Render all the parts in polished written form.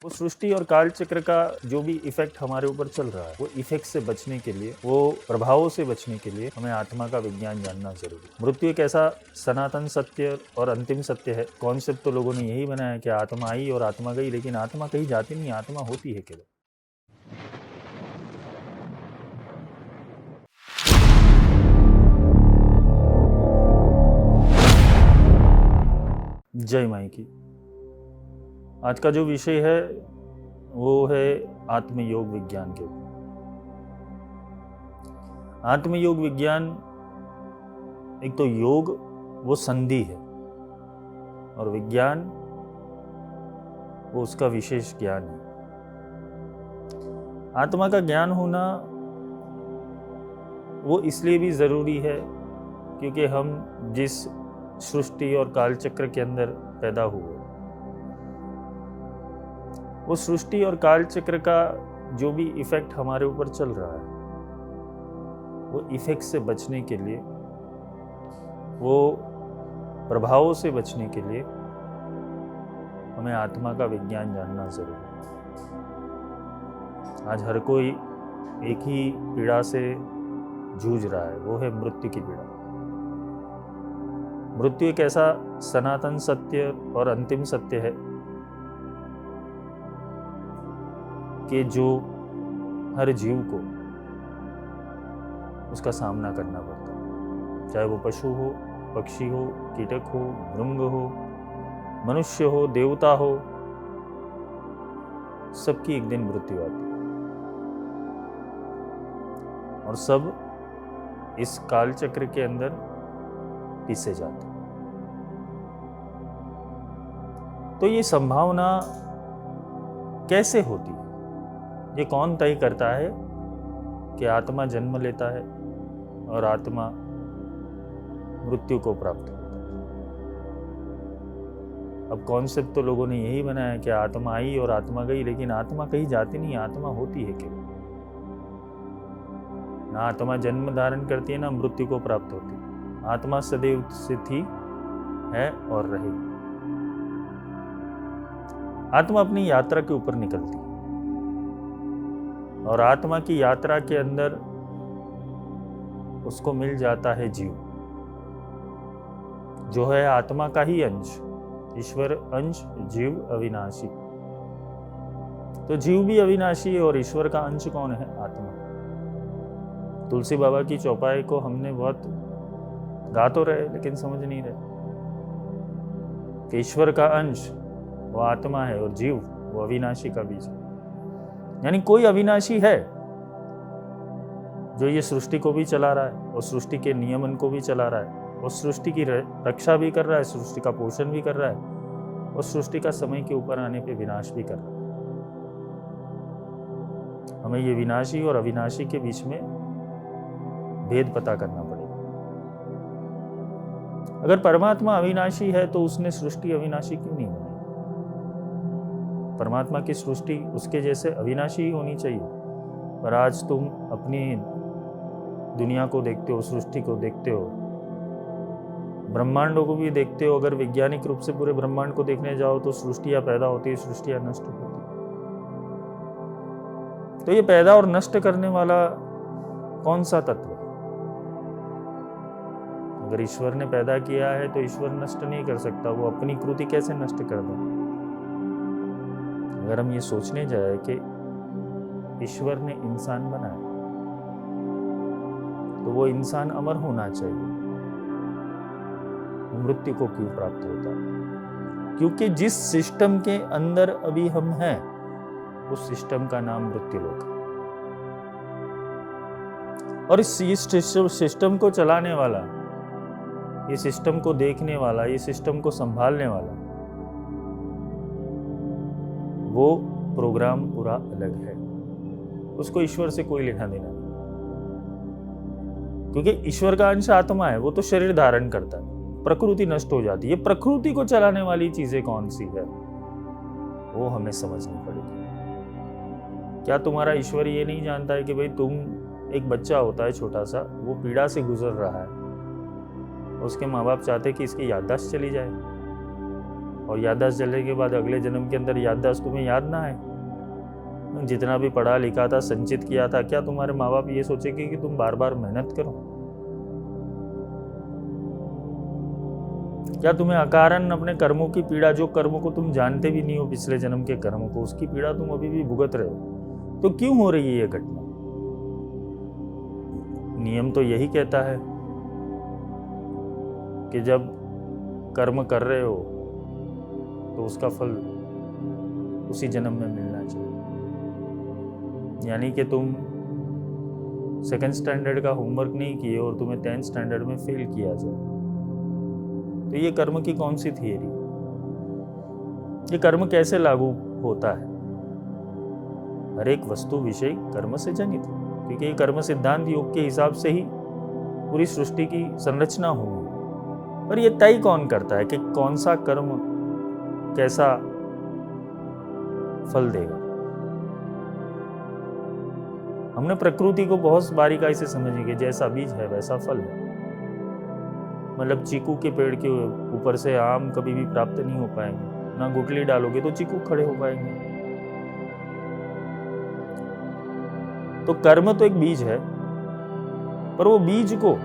वो सृष्टि और काल चक्र का जो भी इफेक्ट हमारे ऊपर चल रहा है, वो इफेक्ट से बचने के लिए, वो प्रभावों से बचने के लिए हमें आत्मा का विज्ञान जानना जरूरी है। मृत्यु एक ऐसा सनातन सत्य और अंतिम सत्य है। कॉन्सेप्ट तो लोगों ने यही बनाया कि आत्मा आई और आत्मा गई, लेकिन आत्मा कहीं जाती नहीं, आत्मा होती है केवल। जय माई की। आज का जो विषय है वो है आत्मयोग विज्ञान के ऊपर। आत्मयोग विज्ञान, एक तो योग वो संधि है और विज्ञान वो उसका विशेष ज्ञान है। आत्मा का ज्ञान होना वो इसलिए भी जरूरी है क्योंकि हम जिस सृष्टि और काल चक्र के अंदर पैदा हुए, वो सृष्टि और काल चक्र का जो भी इफेक्ट हमारे ऊपर चल रहा है, वो इफेक्ट से बचने के लिए, वो प्रभावों से बचने के लिए हमें आत्मा का विज्ञान जानना जरूरी है। आज हर कोई एक ही पीड़ा से जूझ रहा है, वो है मृत्यु की पीड़ा। मृत्यु एक ऐसा सनातन सत्य और अंतिम सत्य है कि जो हर जीव को उसका सामना करना पड़ता है, चाहे वो पशु हो, पक्षी हो, कीटक हो, भृंग हो, मनुष्य हो, देवता हो, सबकी एक दिन मृत्यु आती है और सब इस काल चक्र के अंदर पीसे जाते हैं। तो ये संभावना कैसे होती है? ये कौन तय करता है कि आत्मा जन्म लेता है और आत्मा मृत्यु को प्राप्त होता है? अब कॉन्सेप्ट तो लोगों ने यही बनाया कि आत्मा आई और आत्मा गई, लेकिन आत्मा कहीं जाती नहीं, आत्मा होती है केवल। ना आत्मा जन्म धारण करती है, ना मृत्यु को प्राप्त होती है। आत्मा सदैव से थी, है और रहेगी। आत्मा अपनी यात्रा के ऊपर निकलती है और आत्मा की यात्रा के अंदर उसको मिल जाता है जीव, जो है आत्मा का ही अंश, ईश्वर अंश, जीव अविनाशी। तो जीव भी अविनाशी है और ईश्वर का अंश कौन है? आत्मा। तुलसी बाबा की चौपाई को हमने बहुत गा तो रहे, लेकिन समझ नहीं रहे कि ईश्वर का अंश वो आत्मा है और जीव वो अविनाशी का बीज है। यानी कोई अविनाशी है जो ये सृष्टि को भी चला रहा है और सृष्टि के नियमन को भी चला रहा है और सृष्टि की रक्षा भी कर रहा है, सृष्टि का पोषण भी कर रहा है और सृष्टि का समय के ऊपर आने पे विनाश भी कर रहा है। हमें ये विनाशी और अविनाशी के बीच में भेद पता करना पड़ेगा। अगर परमात्मा अविनाशी है तो उसने सृष्टि अविनाशी क्यों नहीं बनाई? परमात्मा की सृष्टि उसके जैसे अविनाशी ही होनी चाहिए। पर आज तुम अपनी दुनिया को देखते हो, सृष्टि को देखते हो, ब्रह्मांडों को भी देखते हो। अगर वैज्ञानिक रूप से पूरे ब्रह्मांड को देखने जाओ तो सृष्टियां पैदा होती है, सृष्टियां नष्ट होती है। तो ये पैदा और नष्ट करने वाला कौन सा तत्व है? अगर ईश्वर ने पैदा किया है तो ईश्वर नष्ट नहीं कर सकता, वो अपनी कृति कैसे नष्ट कर दे? अगर हम ये सोचने जाए कि ईश्वर ने इंसान बनाया तो वो इंसान अमर होना चाहिए, मृत्यु को क्यों प्राप्त होता है? क्योंकि जिस सिस्टम के अंदर अभी हम हैं, उस सिस्टम का नाम मृत्यु लोक है। और इस सिस्टम को चलाने वाला, ये सिस्टम को देखने वाला, ये सिस्टम को संभालने वाला, वो प्रोग्राम पूरा अलग है। उसको ईश्वर से कोई लेना देना नहीं, क्योंकि ईश्वर का अंश आत्मा है, वो तो शरीर धारण करता है, प्रकृति नष्ट हो जाती है। प्रकृति को चलाने वाली चीजें कौन सी है, वो हमें समझनी पड़ेगी। क्या तुम्हारा ईश्वर ये नहीं जानता है कि भाई तुम, एक बच्चा होता है छोटा सा, वो पीड़ा से गुजर रहा है, उसके माँ बाप चाहते कि इसकी याददाश्त चली जाए, और याददाश्त जलने के बाद अगले जन्म के अंदर याददाश्त तुम्हें याद ना आए, जितना भी पढ़ा लिखा था, संचित किया था, क्या तुम्हारे माँ बाप ये सोचेंगे कि तुम बार बार मेहनत करो? क्या तुम्हें अकारण अपने कर्मों की पीड़ा, जो कर्मों को तुम जानते भी नहीं हो, पिछले जन्म के कर्मों को, उसकी पीड़ा तुम अभी भी भुगत रहे हो? तो क्यों हो रही है ये घटना? नियम तो यही कहता है कि जब कर्म कर रहे हो तो उसका फल उसी जन्म में मिलना चाहिए। यानी कि तुम सेकंड स्टैंडर्ड का होमवर्क नहीं किए और तुम्हें 10th स्टैंडर्ड में फेल किया जाए, तो ये कर्म की कौन सी थियरी? ये कर्म कैसे लागू होता है? हर एक वस्तु विषय कर्म से जनित है, क्योंकि ये कर्म सिद्धांत योग के हिसाब से ही पूरी सृष्टि की संरचना हुई। पर ये तय कौन करता है कि कौन सा कर्म कैसा फल देगा? हमने प्रकृति को बहुत बारीकाई से समझी कि जैसा बीज है वैसा फल है। मतलब चीकू के पेड़ के ऊपर से आम कभी भी प्राप्त नहीं हो पाएंगे, ना गुठली डालोगे तो चीकू खड़े हो पाएंगे। तो कर्म तो एक बीज है, पर वो बीज को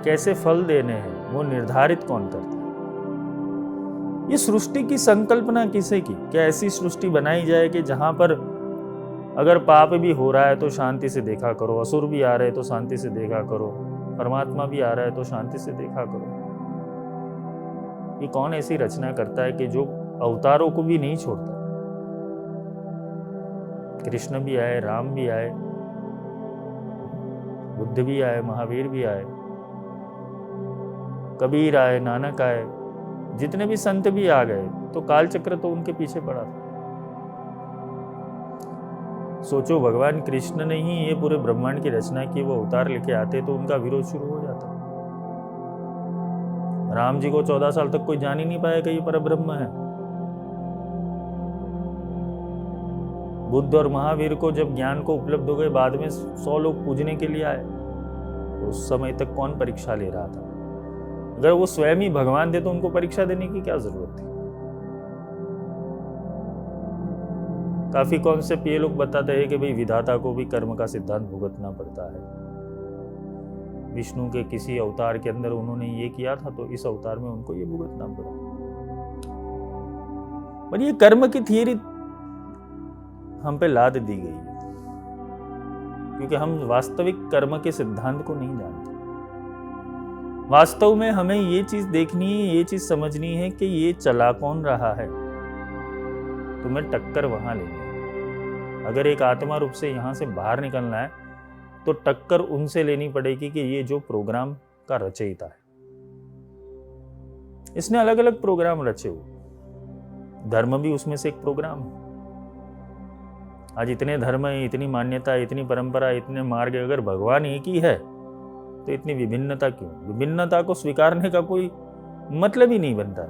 कैसे फल देने हैं वो निर्धारित कौन करता है? ये सृष्टि की संकल्पना किसे की? क्या ऐसी सृष्टि बनाई जाए कि जहां पर अगर पाप भी हो रहा है तो शांति से देखा करो, असुर भी आ रहे तो शांति से देखा करो, परमात्मा भी आ रहा है तो शांति से देखा करो? ये कौन ऐसी रचना करता है कि जो अवतारों को भी नहीं छोड़ता? कृष्ण भी आए, राम भी आए, बुद्ध भी आए, महावीर भी आए, कबीर आए, नानक आए, जितने भी संत भी आ गए, तो कालचक्र तो उनके पीछे पड़ा था। सोचो, भगवान कृष्ण ने ही ये पूरे ब्रह्मांड की रचना की, वो अवतार लेके आते तो उनका विरोध शुरू हो जाता। राम जी को 14 साल तक कोई जान ही नहीं पाया कि ये परब्रह्म है। बुद्ध और महावीर को जब ज्ञान को उपलब्ध हो गए, बाद में 100 लोग पूजने के लिए आए, तो उस समय तक कौन परीक्षा ले रहा था? अगर वो स्वयं ही भगवान थे तो उनको परीक्षा देने की क्या जरूरत थी? काफी कॉन्सेप्ट ये लोग बताते हैं कि भाई विधाता को भी कर्म का सिद्धांत भुगतना पड़ता है। विष्णु के किसी अवतार के अंदर उन्होंने ये किया था तो इस अवतार में उनको ये भुगतना पड़ा। पर ये कर्म की थियरी हम पे लाद दी गई है, क्योंकि हम वास्तविक कर्म के सिद्धांत को नहीं जानते। वास्तव में हमें ये चीज देखनी है, ये चीज समझनी है कि ये चला कौन रहा है। तुम्हें टक्कर वहां लेनी है। अगर एक आत्मा रूप से यहां से बाहर निकलना है तो टक्कर उनसे लेनी पड़ेगी कि ये जो प्रोग्राम का रचयिता है, इसने अलग अलग प्रोग्राम रचे हुए। धर्म भी उसमें से एक प्रोग्राम है। आज इतने धर्म है, इतनी मान्यता, इतनी परंपरा, इतने मार्ग, अगर भगवान एक ही है तो इतनी विभिन्नता क्यों? विभिन्नता को स्वीकारने का कोई मतलब ही नहीं बनता है।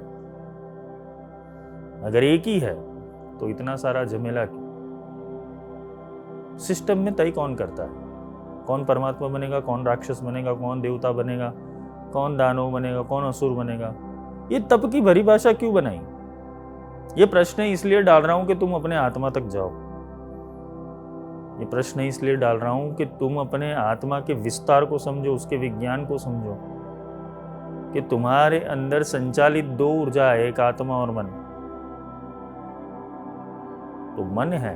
अगर एक ही है तो इतना सारा झमेला क्यों? सिस्टम में तय कौन करता है? कौन परमात्मा बनेगा, कौन राक्षस बनेगा, कौन देवता बनेगा, कौन दानव बनेगा, कौन असुर बनेगा? ये तप की भरी भाषा क्यों बनाई? ये प्रश्न इसलिए डाल रहा हूं कि तुम अपने आत्मा तक जाओ। ये प्रश्न इसलिए डाल रहा हूं कि तुम अपने आत्मा के विस्तार को समझो, उसके विज्ञान को समझो, कि तुम्हारे अंदर संचालित 2 ऊर्जा है, एक आत्मा और मन। तो मन है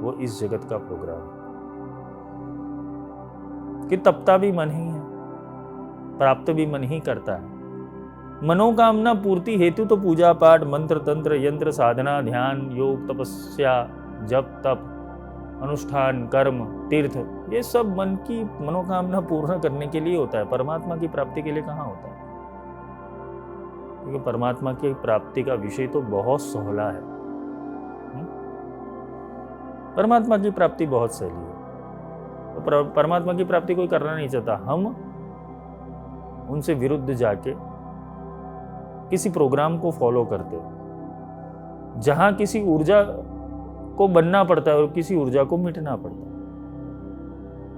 वो इस जगत का प्रोग्राम है, कि तपता भी मन ही है, प्राप्त भी मन ही करता है। मनोकामना पूर्ति हेतु तो पूजा पाठ, मंत्र तंत्र यंत्र, साधना, ध्यान, योग, तपस्या, जप तप, अनुष्ठान, कर्म, तीर्थ, ये सब मन की मनोकामना पूर्ण करने के लिए होता है। परमात्मा की प्राप्ति के लिए कहाँ होता है? क्योंकि परमात्मा की प्राप्ति का विषय तो बहुत सहला है। परमात्मा की प्राप्ति बहुत सहली है। तो परमात्मा की प्राप्ति कोई करना नहीं चाहता। हम उनसे विरुद्ध जाके किसी प्रोग्राम को फॉलो करते, जहां किसी ऊर्जा को बनना पड़ता है और किसी ऊर्जा को मिटना पड़ता है।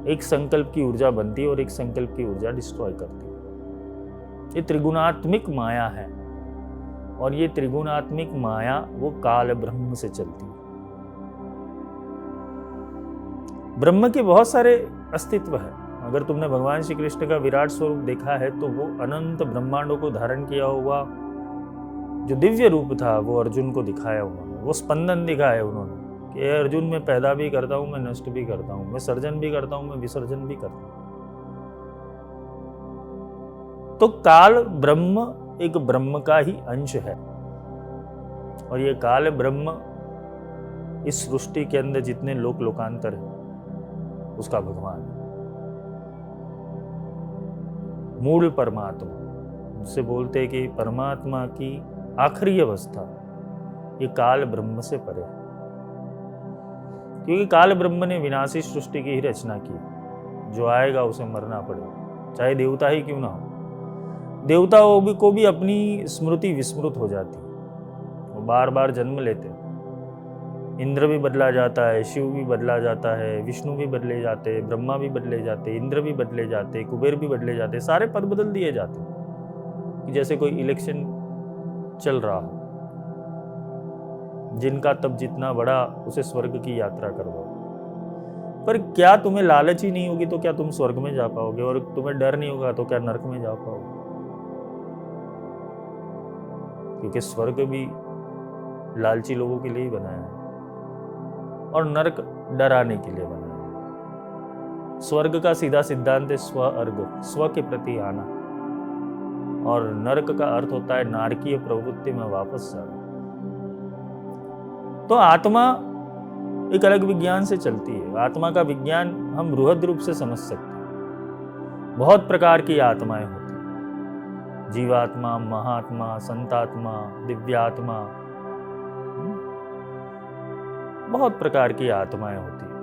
एक संकल्प की ऊर्जा बनती है और एक संकल्प की ऊर्जा डिस्ट्रॉय करती है। ये त्रिगुणात्मिक माया है और ये त्रिगुणात्मिक माया वो काल ब्रह्म से चलती है। ब्रह्म के बहुत सारे अस्तित्व है। अगर तुमने भगवान श्री कृष्ण का विराट स्वरूप देखा है तो वो अनंत ब्रह्मांडों को धारण किया हुआ जो दिव्य रूप था वो अर्जुन को दिखाया उन्होंने, वो स्पंदन दिखाया उन्होंने कि अर्जुन मैं पैदा भी करता हूं, मैं नष्ट भी करता हूं, मैं सर्जन भी करता हूं, मैं विसर्जन भी करता हूं। तो काल ब्रह्म एक ब्रह्म का ही अंश है और ये काल ब्रह्म इस सृष्टि के अंदर जितने लोक लोकांतर है उसका भगवान है। मूल परमात्मा जिसे बोलते हैं कि परमात्मा की आखिरी अवस्था ये काल ब्रह्म से परे है, क्योंकि काल ब्रह्म ने विनाशी सृष्टि की ही रचना की। जो आएगा उसे मरना पड़ेगा, चाहे देवता ही क्यों ना हो। देवताओं को भी अपनी स्मृति विस्मृत हो जाती, वो बार बार जन्म लेते। इंद्र भी बदला जाता है, शिव भी बदला जाता है, विष्णु भी बदले जाते, ब्रह्मा भी बदले जाते, इंद्र भी बदले जाते, कुबेर भी बदले जाते, सारे पद बदल दिए जाते कि जैसे कोई इलेक्शन चल रहा हो। जिनका तब जितना बड़ा उसे स्वर्ग की यात्रा करवाओ। पर क्या तुम्हें लालच ही नहीं होगी तो क्या तुम स्वर्ग में जा पाओगे, और तुम्हें डर नहीं होगा तो क्या नरक में जा पाओगे? क्योंकि स्वर्ग भी लालची लोगों के लिए ही बनाया है और नरक डराने के लिए बनाया है। स्वर्ग का सीधा सिद्धांत है स्व अर्ग, स्व के प्रति आना, और नरक का अर्थ होता है नारकीय प्रवृत्ति में वापस जाना। तो आत्मा एक अलग विज्ञान से चलती है। आत्मा का विज्ञान हम बृहद रूप से समझ सकते हैं। बहुत प्रकार की आत्माएं होती हैं, जीवात्मा, महात्मा, संतात्मा, दिव्यात्मा, बहुत प्रकार की आत्माएं होती हैं।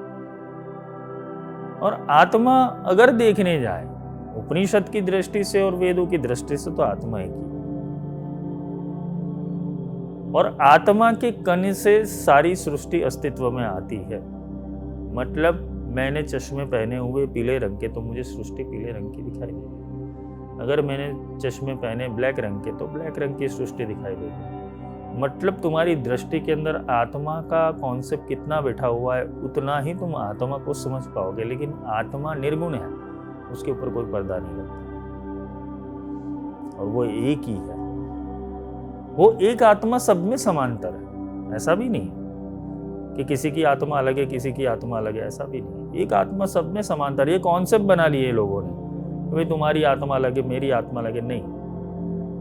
और आत्मा अगर देखने जाए उपनिषद की दृष्टि से और वेदों की दृष्टि से तो आत्मा एक ही, और आत्मा के कण से सारी सृष्टि अस्तित्व में आती है। मतलब मैंने चश्मे पहने हुए पीले रंग के तो मुझे सृष्टि पीले रंग की दिखाई देगी। अगर मैंने चश्मे पहने ब्लैक रंग के तो ब्लैक रंग की सृष्टि दिखाई देगी। मतलब तुम्हारी दृष्टि के अंदर आत्मा का कॉन्सेप्ट कितना बैठा हुआ है उतना ही तुम आत्मा को समझ पाओगे। लेकिन आत्मा निर्गुण है, उसके ऊपर कोई पर्दा नहीं लगता और वो एक ही है। वो एक आत्मा सब में समांतर है। ऐसा भी नहीं कि किसी की आत्मा अलग है, किसी की आत्मा अलग है, ऐसा भी नहीं। एक आत्मा सब में समांतर। ये कॉन्सेप्ट बना लिए लोगों ने, भाई तुम्हारी आत्मा अलग है, मेरी आत्मा अलग है। नहीं,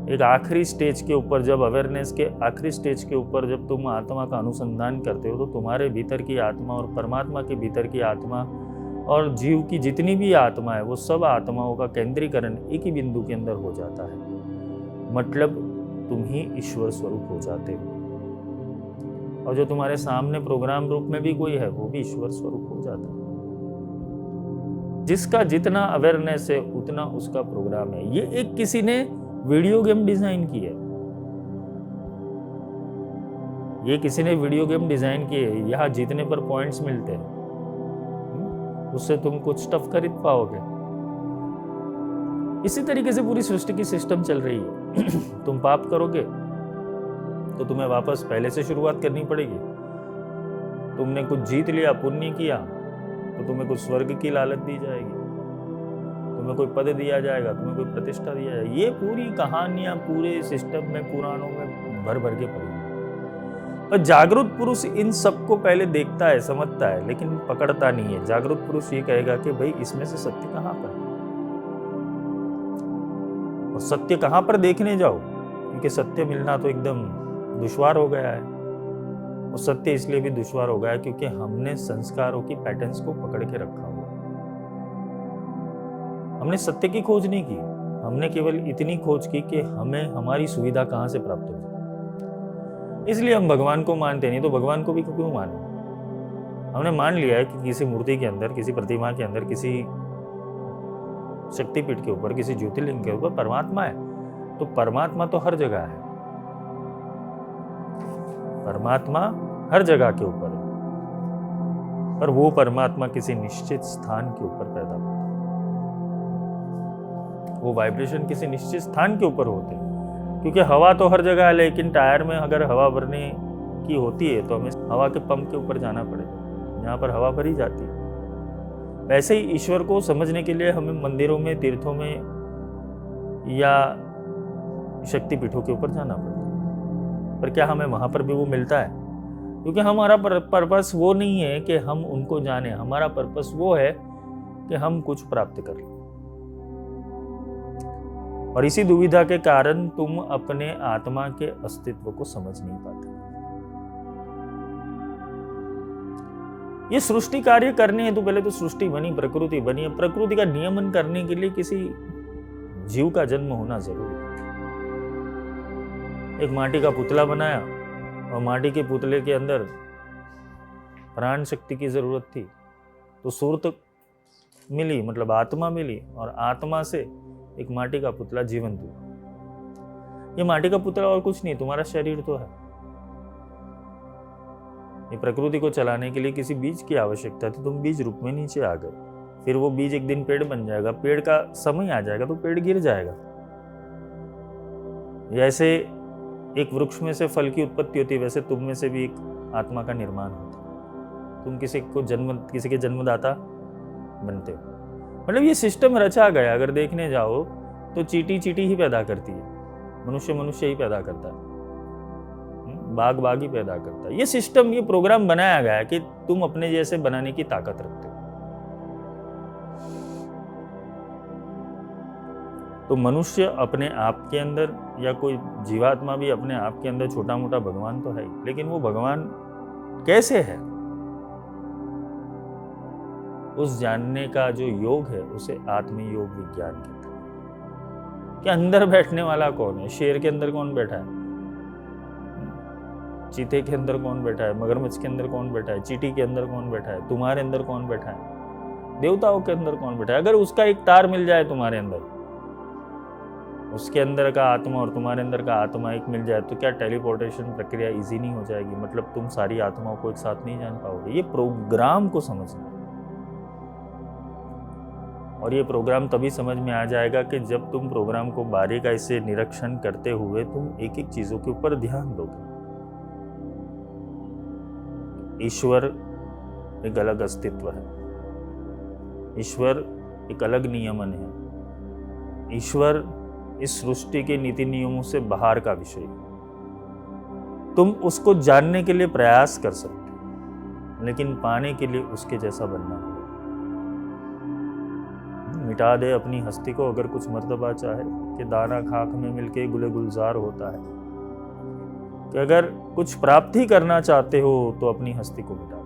एक आखिरी स्टेज के ऊपर, जब अवेयरनेस के आखिरी स्टेज के ऊपर जब तुम आत्मा का अनुसंधान करते हो तो तुम्हारे भीतर की आत्मा और परमात्मा के भीतर की आत्मा और जीव की जितनी भी आत्मा है वो सब आत्माओं का केंद्रीकरण एक ही बिंदु के अंदर हो जाता है। मतलब तुम ही ईश्वर स्वरूप हो जाते हो, और जो तुम्हारे सामने प्रोग्राम रूप में भी कोई है वो भी ईश्वर स्वरूप हो जाता है। जिसका जितना अवेयरनेस है उतना उसका प्रोग्राम है। ये एक किसी ने वीडियो गेम डिजाइन की है, ये किसी ने वीडियो गेम डिजाइन की है। यहाँ जीतने पर पॉइंट्स मिलते हैं, उससे तुम कुछ टफ खरीद पाओगे। इसी तरीके से पूरी सृष्टि की सिस्टम चल रही है। तुम पाप करोगे तो तुम्हें वापस पहले से शुरुआत करनी पड़ेगी। तुमने कुछ जीत लिया, पुण्य किया, तो तुम्हें कुछ स्वर्ग की लालच दी जाएगी, तुम्हें कोई पद दिया जाएगा, तुम्हें कोई प्रतिष्ठा दिया जाएगा। ये पूरी कहानियां पूरे सिस्टम में, पुराणों में भर भर के पड़ी। पर जागरूक पुरुष इन सबको पहले देखता है, समझता है, लेकिन पकड़ता नहीं है। जागरूक पुरुष ये कहेगा कि भाई इसमें से सत्य कहाँ पर है, और सत्य कहाँ पर देखने जाओ, क्योंकि सत्य मिलना तो एकदम दुश्वार हो गया है। और सत्य इसलिए भी दुश्वार हो गया है क्योंकि हमने संस्कारों की पैटर्न्स को पकड़ के रखा हुआ। हमने सत्य की खोज नहीं की, हमने केवल इतनी खोज की कि हमें हमारी सुविधा कहाँ से प्राप्त हो जाए। इसलिए हम भगवान को मानते नहीं, तो भगवान को भी क्यों माने? हमने मान लिया है कि किसी मूर्ति के अंदर, किसी प्रतिमा के अंदर, किसी शक्तिपीठ के ऊपर, किसी ज्योतिर्लिंग के ऊपर परमात्मा है। तो परमात्मा तो हर जगह है, परमात्मा हर जगह के ऊपर है, पर वो परमात्मा किसी निश्चित स्थान के ऊपर पैदा होता है। वो वाइब्रेशन किसी निश्चित स्थान के ऊपर होते हैं। क्योंकि हवा तो हर जगह है, लेकिन टायर में अगर हवा भरने की होती है तो हमें हवा के पंप के ऊपर जाना पड़ेगा जहाँ पर हवा भरी जाती है। वैसे ही ईश्वर को समझने के लिए हमें मंदिरों में, तीर्थों में या शक्तिपीठों के ऊपर जाना पड़ता है। पर क्या हमें वहां पर भी वो मिलता है? क्योंकि हमारा पर्पस वो नहीं है कि हम उनको जाने, हमारा पर्पस वो है कि हम कुछ प्राप्त कर लें। और इसी दुविधा के कारण तुम अपने आत्मा के अस्तित्व को समझ नहीं पाते। ये सृष्टि कार्य करने है तो पहले तो सृष्टि बनी, प्रकृति बनी। प्रकृति का नियमन करने के लिए किसी जीव का जन्म होना जरूरी है। एक माटी का पुतला बनाया और माटी के पुतले के अंदर प्राण शक्ति की जरूरत थी, तो सूरत मिली, मतलब आत्मा मिली, और आत्मा से एक माटी का पुतला जीवंत हुआ। ये माटी का पुतला और कुछ नहीं, तुम्हारा शरीर तो है। ये प्रकृति को चलाने के लिए किसी बीज की आवश्यकता थी, तुम बीज रूप में नीचे आ गए। फिर वो बीज एक दिन पेड़ बन जाएगा, पेड़ का समय आ जाएगा तो पेड़ गिर जाएगा। जैसे एक वृक्ष में से फल की उत्पत्ति होती है, वैसे तुम में से भी एक आत्मा का निर्माण होता है। तुम किसी के जन्मदाता बनते हो। मतलब ये सिस्टम रचा गया। अगर देखने जाओ तो चींटी चींटी ही पैदा करती है, मनुष्य मनुष्य ही पैदा करता है, बाघ बाघ ही पैदा करता है। ये सिस्टम, ये प्रोग्राम बनाया गया है कि तुम अपने जैसे बनाने की ताकत रखते हो। तो मनुष्य अपने आप के अंदर, या कोई जीवात्मा भी अपने आप के अंदर छोटा मोटा भगवान तो है ही, लेकिन वो भगवान कैसे है उस जानने का जो योग है उसे आत्मयोग विज्ञान कहते हैं। कि अंदर बैठने वाला कौन है? शेर के अंदर कौन बैठा है? चीते के अंदर कौन बैठा है? मगरमच्छ के अंदर कौन बैठा है? चींटी के अंदर कौन बैठा है? तुम्हारे अंदर कौन बैठा है? देवताओं के अंदर कौन बैठा है? अगर उसका एक तार मिल जाए तुम्हारे अंदर, उसके अंदर का आत्मा और तुम्हारे अंदर का आत्मा एक मिल जाए, तो क्या टेलीपोर्टेशन प्रक्रिया इजी नहीं हो जाएगी? मतलब तुम सारी आत्माओं को एक साथ नहीं जान पाओगे। ये प्रोग्राम को समझना, और ये प्रोग्राम तभी समझ में आ जाएगा कि जब तुम प्रोग्राम को बारीकाई से निरीक्षण करते हुए तुम एक एक चीजों के ऊपर ध्यान दोगे। ईश्वर एक अलग अस्तित्व है, ईश्वर एक अलग नियमन है, ईश्वर इस सृष्टि के नीति नियमों से बाहर का विषय है। तुम उसको जानने के लिए प्रयास कर सकते हो, लेकिन पाने के लिए उसके जैसा बनना होगा। मिटा दे अपनी हस्ती को अगर कुछ मर्तबा चाहे, कि दाना खाक में मिलके गुले गुलजार होता है। कि अगर कुछ प्राप्ति करना चाहते हो तो अपनी हस्ती को मिटा दो।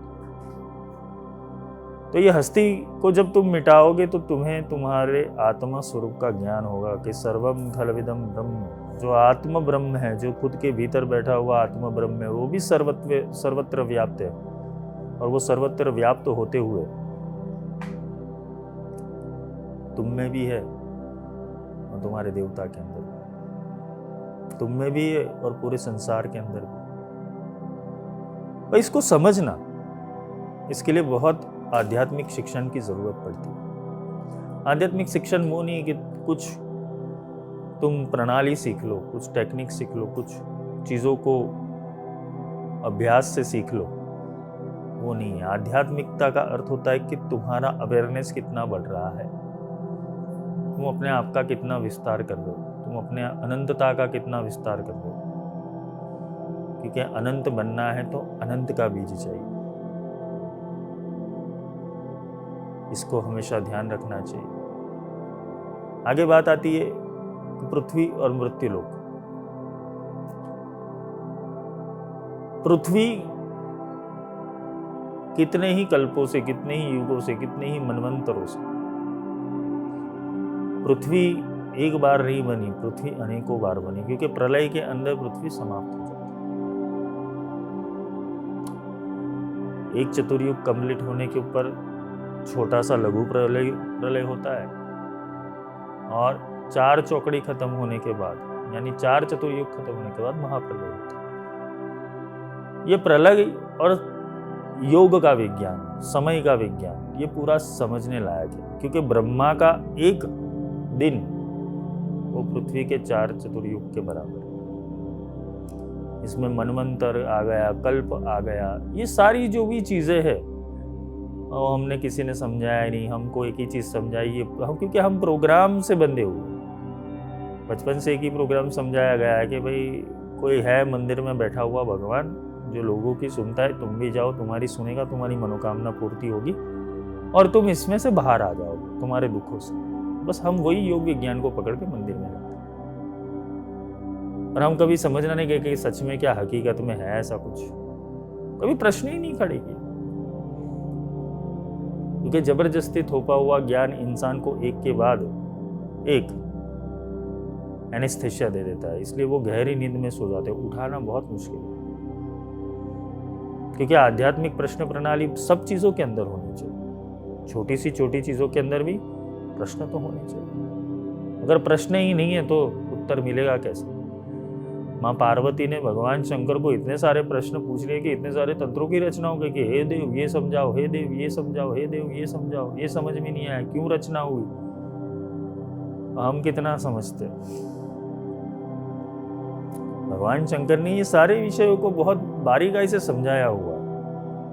तो ये हस्ती को जब तुम मिटाओगे तो तुम्हें तुम्हारे आत्मा स्वरूप का ज्ञान होगा कि सर्वम खलविदम ब्रह्म। जो आत्म ब्रह्म है, जो खुद के भीतर बैठा हुआ आत्म ब्रह्म है, वो भी सर्वत्र व्याप्त है। और वो सर्वत्र व्याप्त होते हुए तुम में भी है, और तुम्हारे देवता के अंदर भी तुम में भी है, और पूरे संसार के अंदर भी। पर इसको समझना, इसके लिए बहुत आध्यात्मिक शिक्षण की जरूरत पड़ती है। आध्यात्मिक शिक्षण वो नहीं कि कुछ तुम प्रणाली सीख लो, कुछ टेक्निक सीख लो, कुछ चीजों को अभ्यास से सीख लो, वो नहीं है। आध्यात्मिकता का अर्थ होता है कि तुम्हारा अवेयरनेस कितना बढ़ रहा है, तुम अपने आप का कितना विस्तार कर रहे हो, तुम अपने अनंतता का कितना विस्तार कर रहे हो। क्योंकि अनंत बनना है तो अनंत का बीज चाहिए। इसको हमेशा ध्यान रखना चाहिए। आगे बात आती है पृथ्वी और मृत्युलोक। पृथ्वी कितने ही कल्पों से, कितने ही युगों से, कितने ही मनवंतरों से, पृथ्वी एक बार नहीं बनी, पृथ्वी अनेकों बार बनी। क्योंकि प्रलय के अंदर पृथ्वी समाप्त हो जाती है। एक चतुर्युग कंप्लीट होने के ऊपर छोटा सा लघु प्रलय होता है, और 4 चौकड़ी खत्म होने के बाद, यानी 4 चतुर्युग खत्म होने के बाद महाप्रलय होता है। ये प्रलय और योग का विज्ञान, समय का विज्ञान, ये पूरा समझने लायक है। क्योंकि ब्रह्मा का एक दिन वो पृथ्वी के 4 चतुर्युग के बराबर है। इसमें मनवंतर आ गया, कल्प आ गया, ये सारी जो भी चीज़ें हैं और हमने किसी ने समझाया नहीं, हमको एक ही चीज़ समझाई, क्योंकि हम प्रोग्राम से बंधे हुए, बचपन से एक ही प्रोग्राम समझाया गया है कि भाई कोई है मंदिर में बैठा हुआ भगवान जो लोगों की सुनता है, तुम भी जाओ, तुम्हारी सुनेगा, तुम्हारी मनोकामना पूर्ति होगी और तुम इसमें से बाहर आ जाओगे तुम्हारे दुखों से। बस हम वही योग विज्ञान को पकड़ के मंदिर में रहते हैं, और हम कभी समझना नहीं गए कि सच में क्या हकीकत में है ऐसा कुछ, कभी प्रश्न ही नहीं खड़े किए, क्योंकि जबरदस्ती थोपा हुआ ज्ञान इंसान को एक के बाद एक एनेस्थेशिया दे देता है, इसलिए वो गहरी नींद में सो जाते हैं, उठाना बहुत मुश्किल है। क्योंकि आध्यात्मिक प्रश्न प्रणाली सब चीजों के अंदर होनी चाहिए, छोटी सी छोटी चीजों के अंदर भी प्रश्न तो होने चाहिए। अगर प्रश्न ही नहीं है तो उत्तर मिलेगा कैसे? माँ पार्वती ने भगवान शंकर को इतने सारे प्रश्न पूछ लिए कि इतने सारे तंत्रों की रचना हो गई कि हे देव ये समझाओ, हे देव ये समझाओ, हे देव ये समझाओ, ये समझ में नहीं आया क्यों रचना हुई। हम कितना समझते, भगवान शंकर ने ये सारे विषयों को बहुत बारीकाई से समझाया हुआ,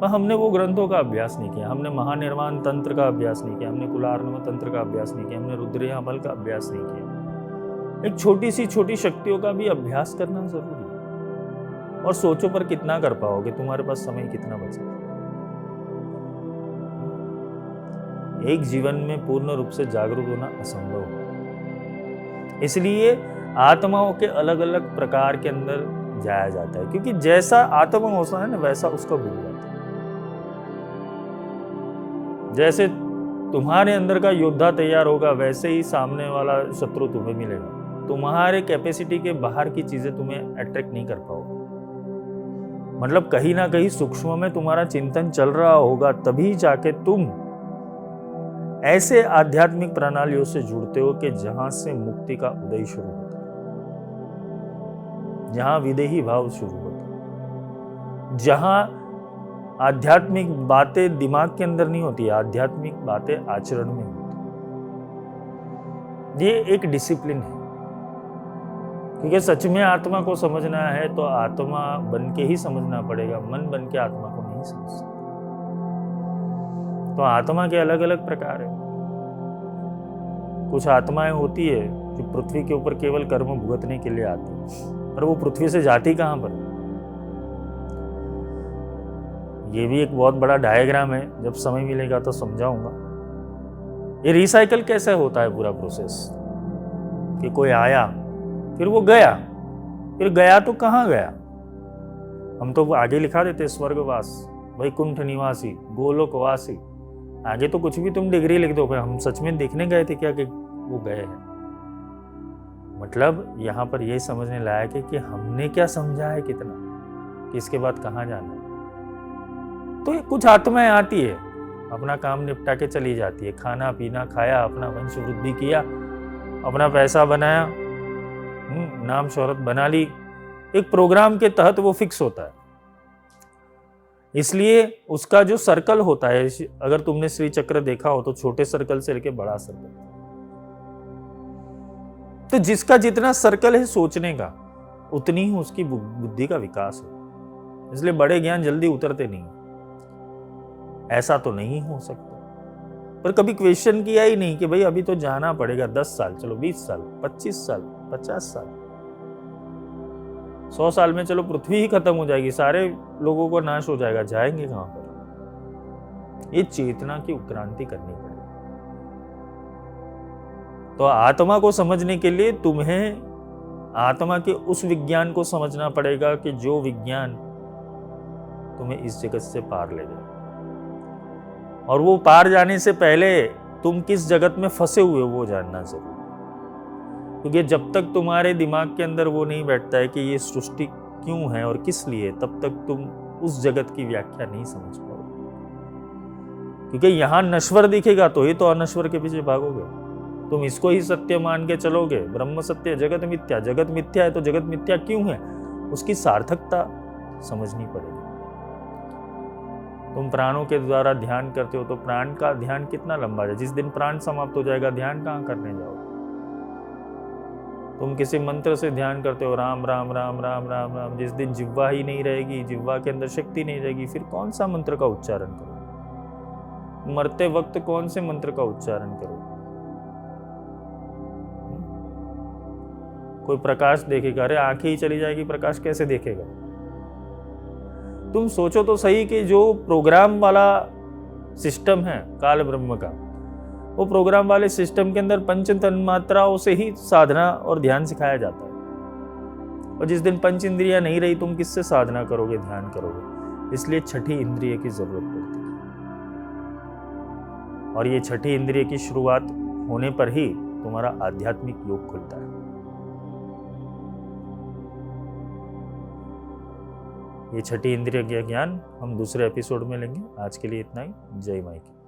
पर हमने वो ग्रंथों का अभ्यास नहीं किया, हमने महानिर्वाण तंत्र का अभ्यास नहीं किया, हमने कुलार्णव तंत्र का अभ्यास नहीं किया, हमने रुद्रयामल का अभ्यास नहीं किया। एक छोटी सी छोटी शक्तियों का भी अभ्यास करना जरूरी है। और सोचो पर कितना कर पाओगे, तुम्हारे पास समय कितना बचा। एक जीवन में पूर्ण रूप से जागरूक होना असंभव है, इसलिए आत्माओं के अलग अलग प्रकार के अंदर जाया जाता है, क्योंकि जैसा आत्मा होता है ना वैसा उसका गुरु होता है। जैसे तुम्हारे अंदर का योद्धा तैयार होगा वैसे ही सामने वाला शत्रु तुम्हें मिलेगा। तुम्हारे कैपेसिटी के बाहर की चीजें तुम्हें अट्रैक्ट नहीं कर पाओगे, मतलब कहीं ना कहीं सूक्ष्म में तुम्हारा चिंतन चल रहा होगा, तभी जाके तुम ऐसे आध्यात्मिक प्रणालियों से जुड़ते हो कि जहां से मुक्ति का उदय शुरू होता है, जहां विदेही भाव शुरू होता है, जहां आध्यात्मिक बातें दिमाग के अंदर नहीं होती, आध्यात्मिक बातें आचरण में होती। ये एक डिसिप्लिन है, क्योंकि सच में आत्मा को समझना है तो आत्मा बन के ही समझना पड़ेगा, मन बन के आत्मा को नहीं समझ सकते। तो आत्मा के अलग अलग प्रकार है। कुछ आत्माएं होती है जो पृथ्वी के ऊपर केवल कर्म भुगतने के लिए आती है, पर वो पृथ्वी से जाती कहां पर? ये भी एक बहुत बड़ा डायग्राम है, जब समय मिलेगा तो समझाऊंगा। ये रिसाइकल कैसे होता है पूरा प्रोसेस, कि कोई आया फिर वो गया, फिर गया तो कहाँ गया? हम तो आगे लिखा देते स्वर्गवास, वैकुंठ निवासी, गोलोकवासी, आगे तो कुछ भी तुम डिग्री लिख दो, फिर हम सच में देखने गए थे क्या कि वो गए हैं? मतलब यहाँ पर यह समझने लायक है कि हमने क्या समझा है कितना, कि इसके बाद कहाँ जाना है। तो कुछ आत्माएं आती है, अपना काम निपटा के चली जाती है, खाना पीना खाया, अपना वंश वृद्धि किया, अपना पैसा बनाया, नाम शोहरत बना ली, एक प्रोग्राम के तहत वो फिक्स होता है। इसलिए उसका जो सर्कल होता है, अगर तुमने श्री चक्र देखा हो तो छोटे सर्कल से लेके बड़ा सर्कल, तो जिसका जितना सर्कल है सोचने का, उतनी ही उसकी बुद्धि का विकास हो। इसलिए बड़े ज्ञान जल्दी उतरते नहीं, ऐसा तो नहीं हो सकता। पर कभी क्वेश्चन किया ही नहीं कि भाई अभी तो जाना पड़ेगा 10 साल, चलो 20 साल, 25 साल, 50 साल, 100 साल में चलो पृथ्वी ही खत्म हो जाएगी, सारे लोगों को नाश हो जाएगा, जाएंगे कहां पर? ये चेतना की उत्क्रांति करनी पड़ेगी। तो आत्मा को समझने के लिए तुम्हें आत्मा के उस विज्ञान को समझना पड़ेगा कि जो विज्ञान तुम्हें इस जगत से पार ले जाए। और वो पार जाने से पहले तुम किस जगत में फंसे हुए हो वो जानना जरूरी, क्योंकि जब तक तुम्हारे दिमाग के अंदर वो नहीं बैठता है कि ये सृष्टि क्यों है और किस लिए, तब तक तुम उस जगत की व्याख्या नहीं समझ पाओगे। क्योंकि यहां नश्वर दिखेगा तो ही तो अनश्वर के पीछे भागोगे। तुम इसको ही सत्य मान के चलोगे, ब्रह्म सत्य जगत मिथ्या, जगत मिथ्या है तो जगत मिथ्या क्यों है, उसकी सार्थकता समझनी पड़ेगी। तुम प्राणों के द्वारा ध्यान करते हो तो प्राण का ध्यान कितना लंबा है, जिस दिन प्राण समाप्त हो जाएगा ध्यान कहाँ करने जाओगे? तुम किसी मंत्र से ध्यान करते हो, राम राम राम राम राम राम, जिस दिन जिह्वा ही नहीं रहेगी, जिह्वा के अंदर शक्ति नहीं रहेगी, फिर कौन सा मंत्र का उच्चारण करो? मरते वक्त कौन से मंत्र का उच्चारण करो? कोई प्रकाश देखेगा? अरे आंखें ही चली जाएगी, प्रकाश कैसे देखेगा? तुम सोचो तो सही कि जो प्रोग्राम वाला सिस्टम है काल ब्रह्म का, वो प्रोग्राम वाले सिस्टम के अंदर पंच तन्मात्राओं से ही साधना और ध्यान सिखाया जाता है। और जिस दिन पंच इंद्रियां नहीं रही, तुम किससे साधना करोगे, ध्यान करोगे? इसलिए छठी इंद्रिय की जरूरत पड़ती है। और ये छठी इंद्रिय की शुरुआत होने पर ही तुम्हारा आध्यात्मिक योग खुलता है। ये छठी इंद्रिय का ज्ञान हम दूसरे एपिसोड में लेंगे। आज के लिए इतना ही। जय माई की।